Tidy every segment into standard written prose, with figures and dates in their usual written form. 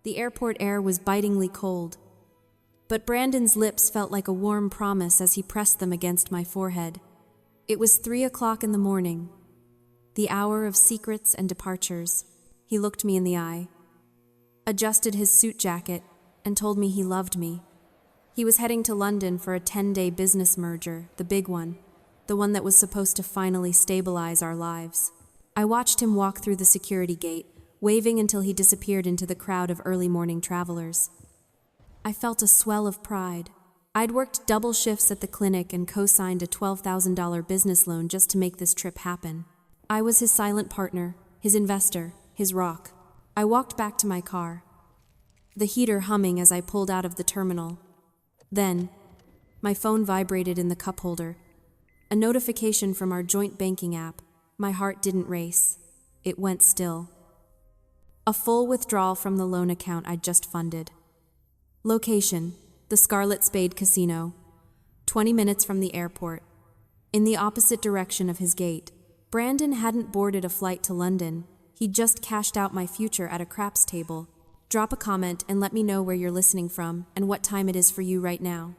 The airport air was bitingly cold, but Brandon's lips felt like a warm promise as he pressed them against my forehead. It was 3 o'clock in the morning, the hour of secrets and departures. He looked me in the eye, adjusted his suit jacket, and told me he loved me. He was heading to London for a 10-day business merger, the big one, the one that was supposed to finally stabilize our lives. I watched him walk through the security gate, waving until he disappeared into the crowd of early morning travelers. I felt a swell of pride. I'd worked double shifts at the clinic and co-signed a $12,000 business loan just to make this trip happen. I was his silent partner, his investor, his rock. I walked back to my car, the heater humming as I pulled out of the terminal. Then, my phone vibrated in the cup holder. A notification from our joint banking app. My heart didn't race. It went still. A full withdrawal from the loan account I'd just funded. Location: the Scarlet Spade Casino, 20 minutes from the airport. In the opposite direction of his gate. Brandon hadn't boarded a flight to London. He'd just cashed out my future at a craps table. Drop a comment and let me know where you're listening from and what time it is for you right now.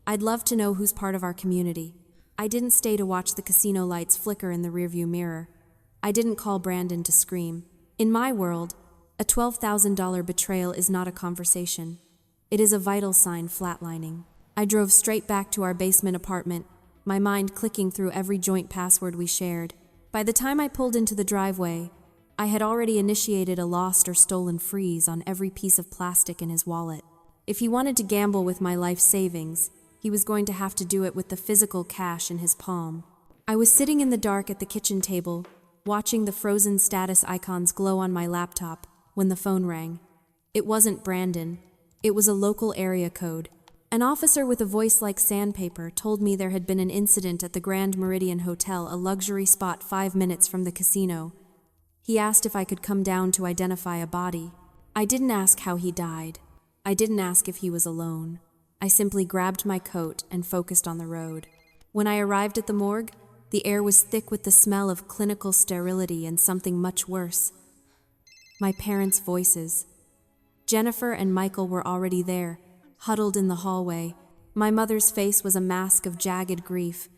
I'd love to know who's part of our community. I didn't stay to watch the casino lights flicker in the rearview mirror. I didn't call Brandon to scream. In my world, a $12,000 betrayal is not a conversation. It is a vital sign flatlining. I drove straight back to our basement apartment, my mind clicking through every joint password we shared. By the time I pulled into the driveway, I had already initiated a lost or stolen freeze on every piece of plastic in his wallet. If he wanted to gamble with my life savings, he was going to have to do it with the physical cash in his palm. I was sitting in the dark at the kitchen table, watching the frozen status icons glow on my laptop, when the phone rang. It wasn't Brandon. It was a local area code. An officer with a voice like sandpaper told me there had been an incident at the Grand Meridian Hotel, a luxury spot 5 minutes from the casino. He asked if I could come down to identify a body. I didn't ask how he died. I didn't ask if he was alone. I simply grabbed my coat and focused on the road. When I arrived at the morgue, the air was thick with the smell of clinical sterility and something much worse. My parents' voices. Jennifer and Michael were already there, huddled in the hallway. My mother's face was a mask of jagged grief,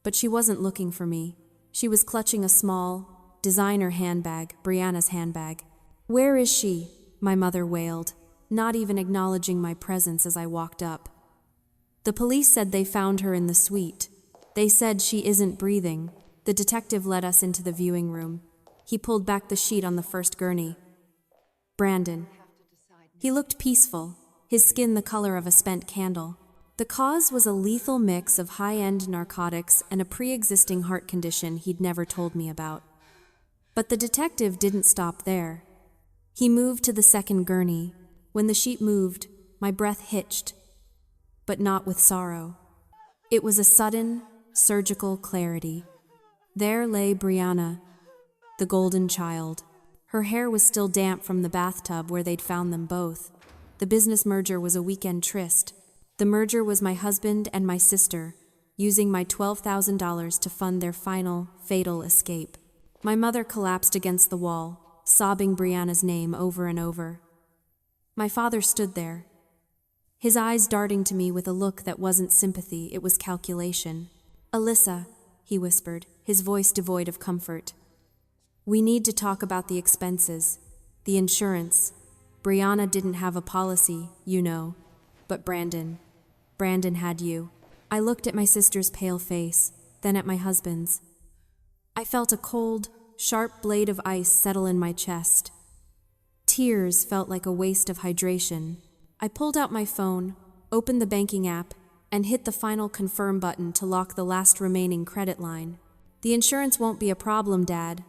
but she wasn't looking for me. She was clutching a small, designer handbag, Brianna's handbag. "Where is she?" my mother wailed, not even acknowledging my presence as I walked up. "The police said they found her in the suite. They said she isn't breathing." The detective led us into the viewing room. He pulled back the sheet on the first gurney. Brandon. He looked peaceful, his skin the color of a spent candle. The cause was a lethal mix of high-end narcotics and a pre-existing heart condition he'd never told me about. But the detective didn't stop there. He moved to the second gurney. When the sheet moved, my breath hitched, but not with sorrow. It was a sudden, surgical clarity. There lay Brianna, the golden child. Her hair was still damp from the bathtub where they'd found them both. The business merger was a weekend tryst. The merger was my husband and my sister, using my $12,000 to fund their final, fatal escape. My mother collapsed against the wall, sobbing Brianna's name over and over. My father stood there, his eyes darting to me with a look that wasn't sympathy, it was calculation. "Alyssa," he whispered, his voice devoid of comfort. "We need to talk about the expenses, the insurance. Brianna didn't have a policy, you know, but Brandon had you." I looked at my sister's pale face, then at my husband's. I felt a cold, sharp blade of ice settle in my chest. Tears felt like a waste of hydration. I pulled out my phone, opened the banking app, and hit the final confirm button to lock the last remaining credit line. "The insurance won't be a problem, Dad,"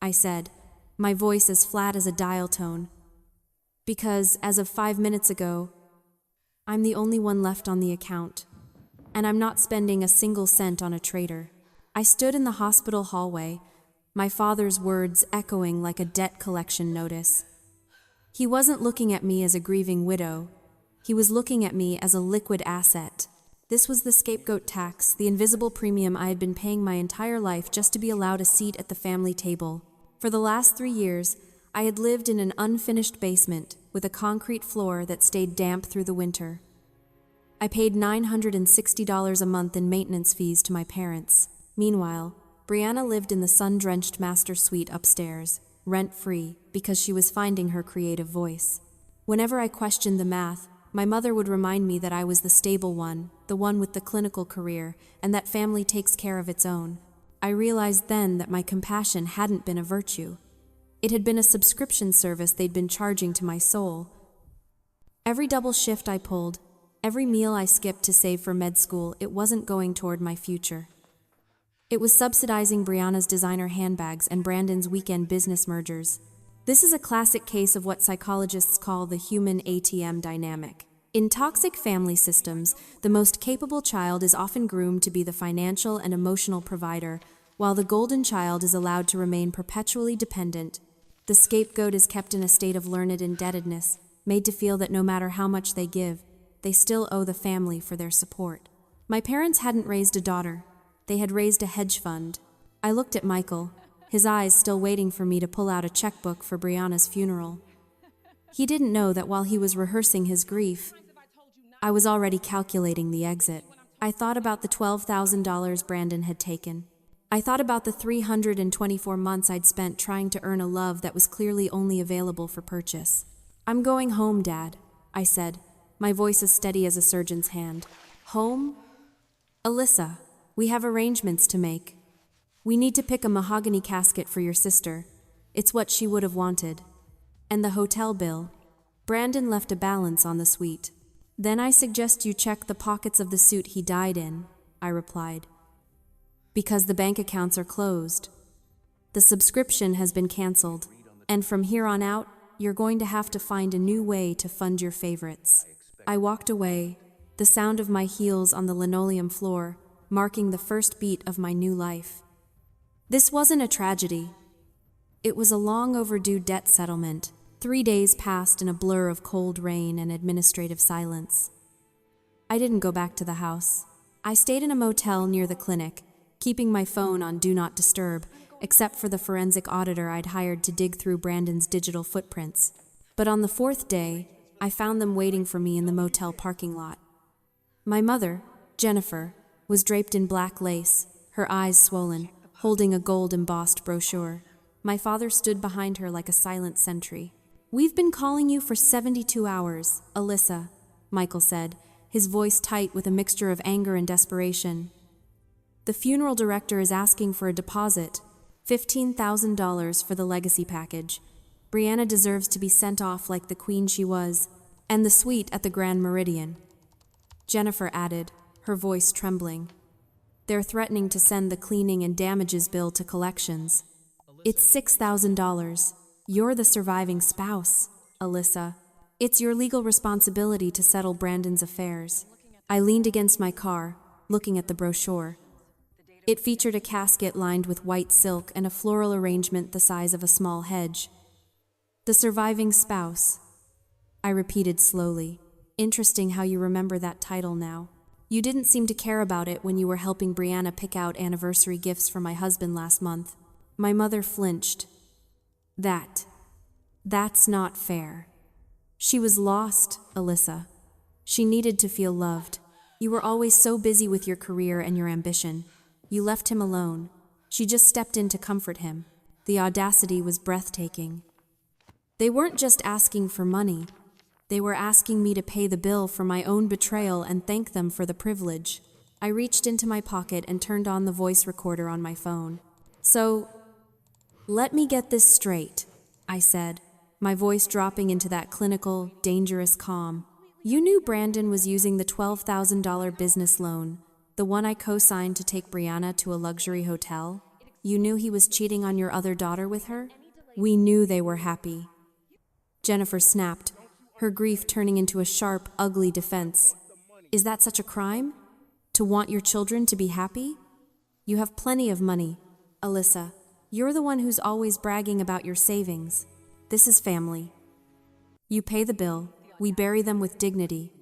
I said, my voice as flat as a dial tone. "Because, as of 5 minutes ago, I'm the only one left on the account, and I'm not spending a single cent on a trader." I stood in the hospital hallway, my father's words echoing like a debt collection notice. He wasn't looking at me as a grieving widow. He was looking at me as a liquid asset. This was the scapegoat tax, the invisible premium I had been paying my entire life just to be allowed a seat at the family table. For the last 3 years, I had lived in an unfinished basement with a concrete floor that stayed damp through the winter. I paid $960 a month in maintenance fees to my parents. Meanwhile, Brianna lived in the sun-drenched master suite upstairs, rent-free, because she was finding her creative voice. Whenever I questioned the math, my mother would remind me that I was the stable one, the one with the clinical career, and that family takes care of its own. I realized then that my compassion hadn't been a virtue. It had been a subscription service they'd been charging to my soul. Every double shift I pulled, every meal I skipped to save for med school, it wasn't going toward my future. It was subsidizing Brianna's designer handbags and Brandon's weekend business mergers. This is a classic case of what psychologists call the human ATM dynamic. In toxic family systems, the most capable child is often groomed to be the financial and emotional provider, while the golden child is allowed to remain perpetually dependent. The scapegoat is kept in a state of learned indebtedness, made to feel that no matter how much they give, they still owe the family for their support. My parents hadn't raised a daughter. They had raised a hedge fund. I looked at Michael, his eyes still waiting for me to pull out a checkbook for Brianna's funeral. He didn't know that while he was rehearsing his grief, I was already calculating the exit. I thought about the $12,000 Brandon had taken. I thought about the 324 months I'd spent trying to earn a love that was clearly only available for purchase. "I'm going home, Dad," I said, my voice as steady as a surgeon's hand. "Home? Alyssa, we have arrangements to make. We need to pick a mahogany casket for your sister. It's what she would have wanted. And the hotel bill." Brandon left a balance on the suite. "Then I suggest you check the pockets of the suit he died in," I replied. "Because the bank accounts are closed. The subscription has been canceled, and from here on out, you're going to have to find a new way to fund your favorites." I walked away, the sound of my heels on the linoleum floor, marking the first beat of my new life. This wasn't a tragedy. It was a long overdue debt settlement. 3 days passed in a blur of cold rain and administrative silence. I didn't go back to the house. I stayed in a motel near the clinic, keeping my phone on Do Not Disturb, except for the forensic auditor I'd hired to dig through Brandon's digital footprints. But on the 4th day, I found them waiting for me in the motel parking lot. My mother, Jennifer, was draped in black lace, her eyes swollen, holding a gold-embossed brochure. My father stood behind her like a silent sentry. "We've been calling you for 72 hours, Alyssa," Michael said, his voice tight with a mixture of anger and desperation. "The funeral director is asking for a deposit, $15,000 for the legacy package. Brianna deserves to be sent off like the queen she was, and the suite at the Grand Meridian." Jennifer added, her voice trembling. "They're threatening to send the cleaning and damages bill to collections. It's $6,000. You're the surviving spouse, Alyssa. It's your legal responsibility to settle Brandon's affairs." I leaned against my car, looking at the brochure. It featured a casket lined with white silk and a floral arrangement the size of a small hedge. "The surviving spouse," I repeated slowly. "Interesting how you remember that title now. You didn't seem to care about it when you were helping Brianna pick out anniversary gifts for my husband last month." My mother flinched. That's not fair. She was lost, Alyssa. She needed to feel loved. You were always so busy with your career and your ambition. You left him alone. She just stepped in to comfort him. The audacity was breathtaking. They weren't just asking for money. They were asking me to pay the bill for my own betrayal and thank them for the privilege. I reached into my pocket and turned on the voice recorder on my phone. "So, let me get this straight," I said, my voice dropping into that clinical, dangerous calm. "You knew Brandon was using the $12,000 business loan, the one I co-signed to take Brianna to a luxury hotel? You knew he was cheating on your other daughter with her? We knew they were happy." Jennifer snapped, her grief turning into a sharp, ugly defense. "Is that such a crime? To want your children to be happy? You have plenty of money, Alyssa. You're the one who's always bragging about your savings. This is family. You pay the bill, we bury them with dignity,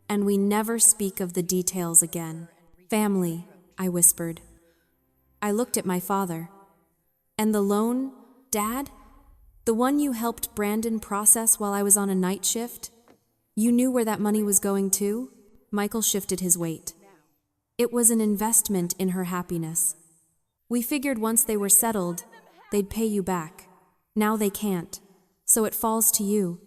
and we never speak of the details again." "Family," I whispered. I looked at my father. "And the loan, Dad?" The one you helped Brandon process while I was on a night shift? You knew where that money was going to? Michael shifted his weight. It was an investment in her happiness. We figured once they were settled, they'd pay you back. Now they can't. So it falls to you.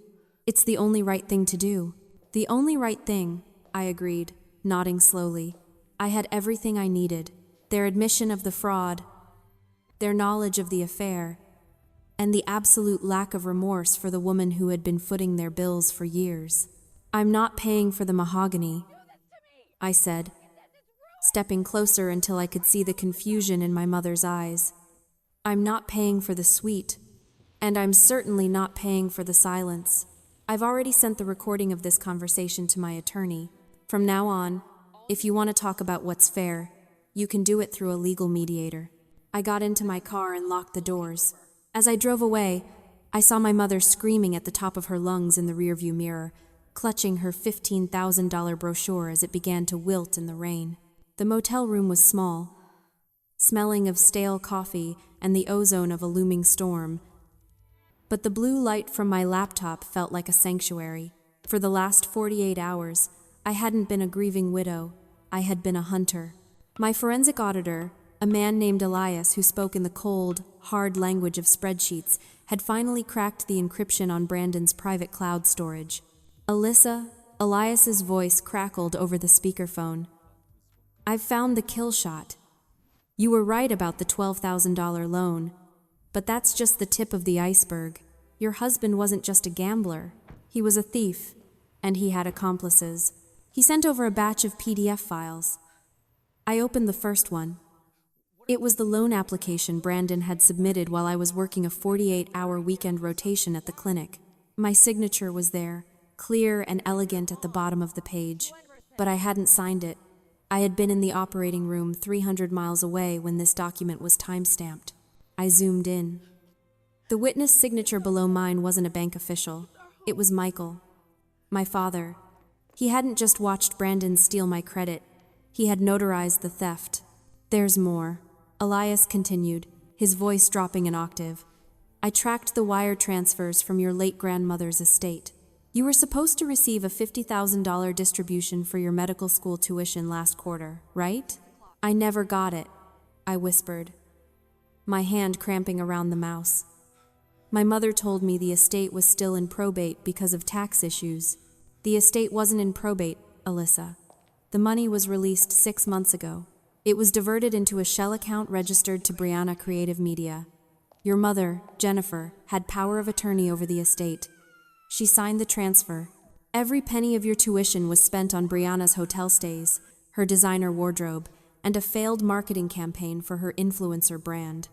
It's the only right thing to do. The only right thing, I agreed, nodding slowly. I had everything I needed. Their admission of the fraud, their knowledge of the affair, and the absolute lack of remorse for the woman who had been footing their bills for years. I'm not paying for the mahogany, I said, stepping closer until I could see the confusion in my mother's eyes. I'm not paying for the sweet, and I'm certainly not paying for the silence. I've already sent the recording of this conversation to my attorney. From now on, if you want to talk about what's fair, you can do it through a legal mediator. I got into my car and locked the doors. As I drove away, I saw my mother screaming at the top of her lungs in the rearview mirror, clutching her $15,000 brochure as it began to wilt in the rain. The motel room was small, smelling of stale coffee and the ozone of a looming storm. But the blue light from my laptop felt like a sanctuary. For the last 48 hours, I hadn't been a grieving widow. I had been a hunter. My forensic auditor, a man named Elias who spoke in the cold, hard language of spreadsheets, had finally cracked the encryption on Brandon's private cloud storage. Alyssa, Elias's voice crackled over the speakerphone. I've found the kill shot. You were right about the $12,000 loan, but that's just the tip of the iceberg. Your husband wasn't just a gambler. He was a thief, and he had accomplices. He sent over a batch of PDF files. I opened the first one. It was the loan application Brandon had submitted while I was working a 48-hour weekend rotation at the clinic. My signature was there, clear and elegant at the bottom of the page, but I hadn't signed it. I had been in the operating room 300 miles away when this document was time-stamped. I zoomed in. The witness signature below mine wasn't a bank official. It was Michael, my father. He hadn't just watched Brandon steal my credit. He had notarized the theft. There's more, Elias continued, his voice dropping an octave. I tracked the wire transfers from your late grandmother's estate. You were supposed to receive a $50,000 distribution for your medical school tuition last quarter, right? I never got it, I whispered, my hand cramping around the mouse. My mother told me the estate was still in probate because of tax issues. The estate wasn't in probate, Alyssa. The money was released 6 months ago. It was diverted into a shell account registered to Brianna Creative Media. Your mother, Jennifer, had power of attorney over the estate. She signed the transfer. Every penny of your tuition was spent on Brianna's hotel stays, her designer wardrobe, and a failed marketing campaign for her influencer brand.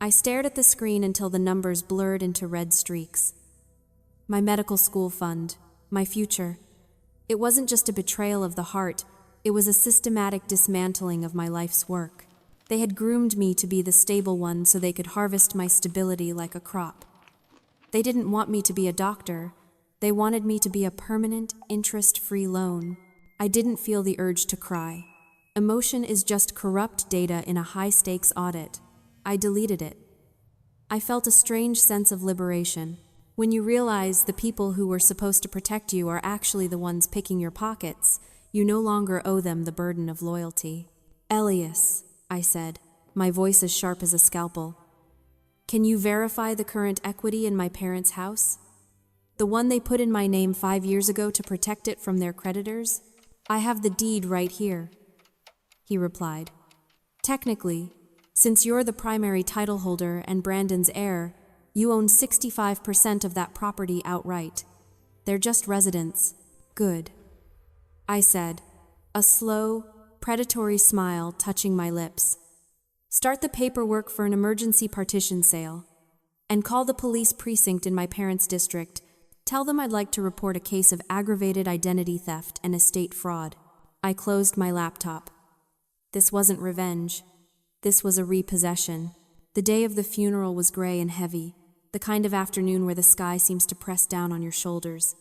I stared at the screen until the numbers blurred into red streaks. My medical school fund, my future. It wasn't just a betrayal of the heart, it was a systematic dismantling of my life's work. They had groomed me to be the stable one so they could harvest my stability like a crop. They didn't want me to be a doctor. They wanted me to be a permanent, interest-free loan. I didn't feel the urge to cry. Emotion is just corrupt data in a high-stakes audit. I deleted it. I felt a strange sense of liberation. When you realize the people who were supposed to protect you are actually the ones picking your pockets, you no longer owe them the burden of loyalty. Elias, I said, my voice as sharp as a scalpel. Can you verify the current equity in my parents' house? The one they put in my name 5 years ago to protect it from their creditors? I have the deed right here, he replied. Technically, since you're the primary title holder and Brandon's heir, you own 65% of that property outright. They're just residents. Good, I said, a slow, predatory smile touching my lips. Start the paperwork for an emergency partition sale, and call the police precinct in my parents' district. Tell them I'd like to report a case of aggravated identity theft and estate fraud. I closed my laptop. This wasn't revenge. This was a repossession. The day of the funeral was gray and heavy, the kind of afternoon where the sky seems to press down on your shoulders.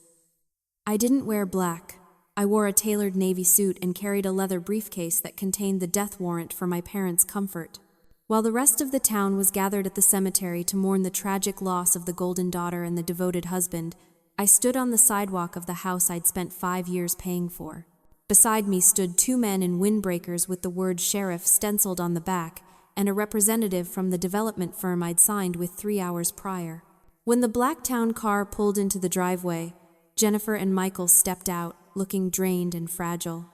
I didn't wear black. I wore a tailored navy suit and carried a leather briefcase that contained the death warrant for my parents' comfort. While the rest of the town was gathered at the cemetery to mourn the tragic loss of the golden daughter and the devoted husband, I stood on the sidewalk of the house I'd spent 5 years paying for. Beside me stood 2 men in windbreakers with the word sheriff stenciled on the back and a representative from the development firm I'd signed with 3 hours prior. When the black town car pulled into the driveway, Jennifer and Michael stepped out, looking drained and fragile.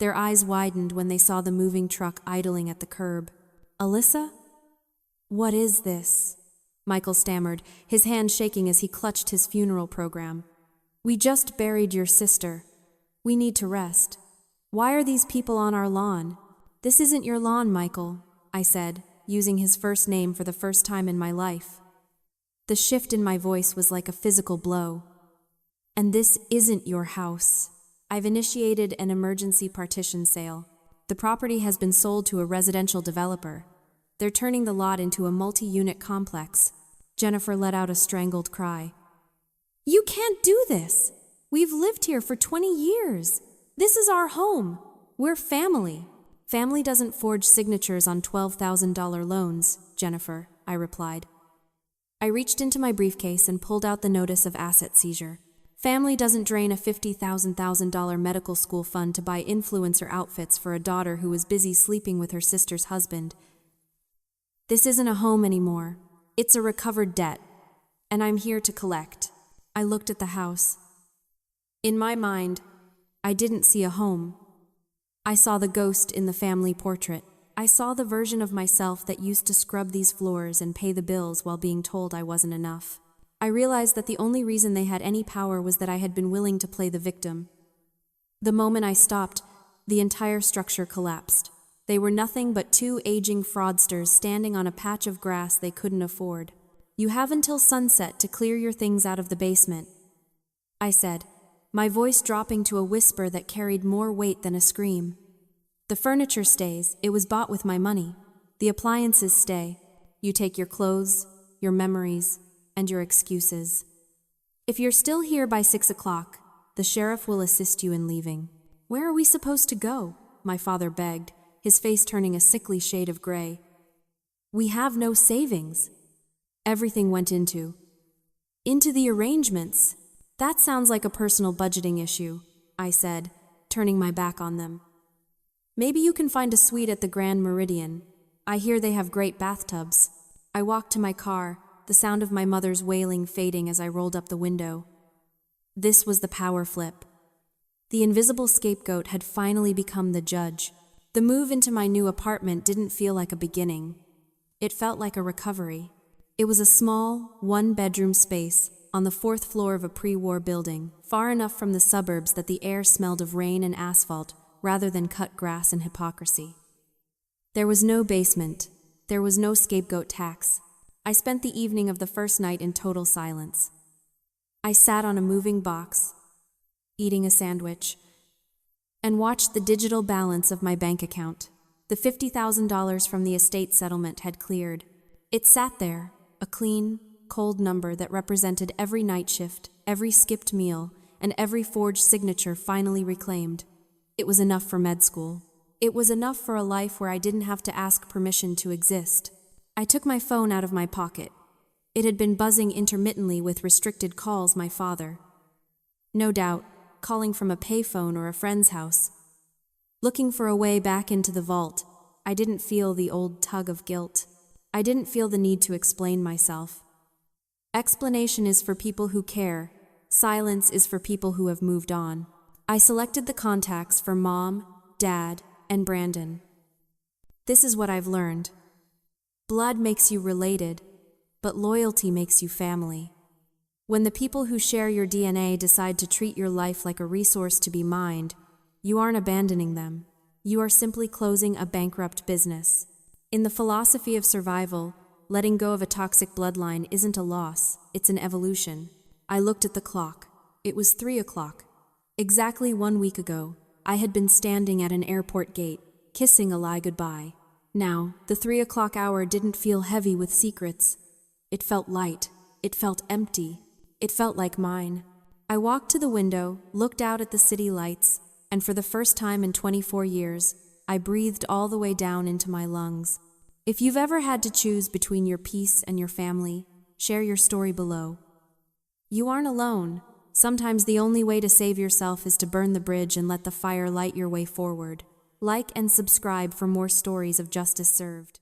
Their eyes widened when they saw the moving truck idling at the curb. "Alyssa? What is this?" Michael stammered, his hand shaking as he clutched his funeral program. "We just buried your sister. We need to rest. Why are these people on our lawn?" "This isn't your lawn, Michael," I said, using his first name for the first time in my life. The shift in my voice was like a physical blow. "And this isn't your house. I've initiated an emergency partition sale. The property has been sold to a residential developer. They're turning the lot into a multi-unit complex." Jennifer let out a strangled cry. "You can't do this! We've lived here for 20 years. This is our home. We're family." "Family doesn't forge signatures on $12,000 loans, Jennifer," I replied. I reached into my briefcase and pulled out the notice of asset seizure. Family doesn't drain a $50,000 medical school fund to buy influencer outfits for a daughter who was busy sleeping with her sister's husband. This isn't a home anymore. It's a recovered debt, and I'm here to collect. I looked at the house. In my mind, I didn't see a home. I saw the ghost in the family portrait. I saw the version of myself that used to scrub these floors and pay the bills while being told I wasn't enough. I realized that the only reason they had any power was that I had been willing to play the victim. The moment I stopped, the entire structure collapsed. They were nothing but 2 aging fraudsters standing on a patch of grass they couldn't afford. "You have until sunset to clear your things out of the basement," I said, my voice dropping to a whisper that carried more weight than a scream. "The furniture stays. It was bought with my money. The appliances stay. You take your clothes, your memories, and your excuses. If you're still here by 6 o'clock, the sheriff will assist you in leaving." "Where are we supposed to go?" my father begged, his face turning a sickly shade of gray. "We have no savings." "Everything went into the arrangements." "That sounds like a personal budgeting issue," I said, turning my back on them. "Maybe you can find a suite at the Grand Meridian. I hear they have great bathtubs." I walked to my car, the sound of my mother's wailing fading as I rolled up the window. This was the power flip. The invisible scapegoat had finally become the judge. The move into my new apartment didn't feel like a beginning. It felt like a recovery. It was a small, 1-bedroom space on the 4th floor of a pre-war building, far enough from the suburbs that the air smelled of rain and asphalt rather than cut grass and hypocrisy. There was no basement. There was no scapegoat tax. I spent the evening of the first night in total silence. I sat on a moving box, eating a sandwich, and watched the digital balance of my bank account. The $50,000 from the estate settlement had cleared. It sat there, a clean, cold number that represented every night shift, every skipped meal, and every forged signature finally reclaimed. It was enough for med school. It was enough for a life where I didn't have to ask permission to exist. I took my phone out of my pocket. It had been buzzing intermittently with restricted calls my father. No doubt, calling from a payphone or a friend's house. Looking for a way back into the vault, I didn't feel the old tug of guilt. I didn't feel the need to explain myself. Explanation is for people who care. Silence is for people who have moved on. I selected the contacts for Mom, Dad, and Brandon. This is what I've learned. Blood makes you related, but loyalty makes you family. When the people who share your DNA decide to treat your life like a resource to be mined, you aren't abandoning them. You are simply closing a bankrupt business. In the philosophy of survival, letting go of a toxic bloodline isn't a loss, it's an evolution. I looked at the clock. It was 3 o'clock. Exactly 1 week ago, I had been standing at an airport gate, kissing a lie goodbye. Now, the 3 o'clock hour didn't feel heavy with secrets. It felt light. It felt empty. It felt like mine. I walked to the window, looked out at the city lights, and for the first time in 24 years, I breathed all the way down into my lungs. If you've ever had to choose between your peace and your family, share your story below. You aren't alone. Sometimes the only way to save yourself is to burn the bridge and let the fire light your way forward. Like and subscribe for more stories of justice served.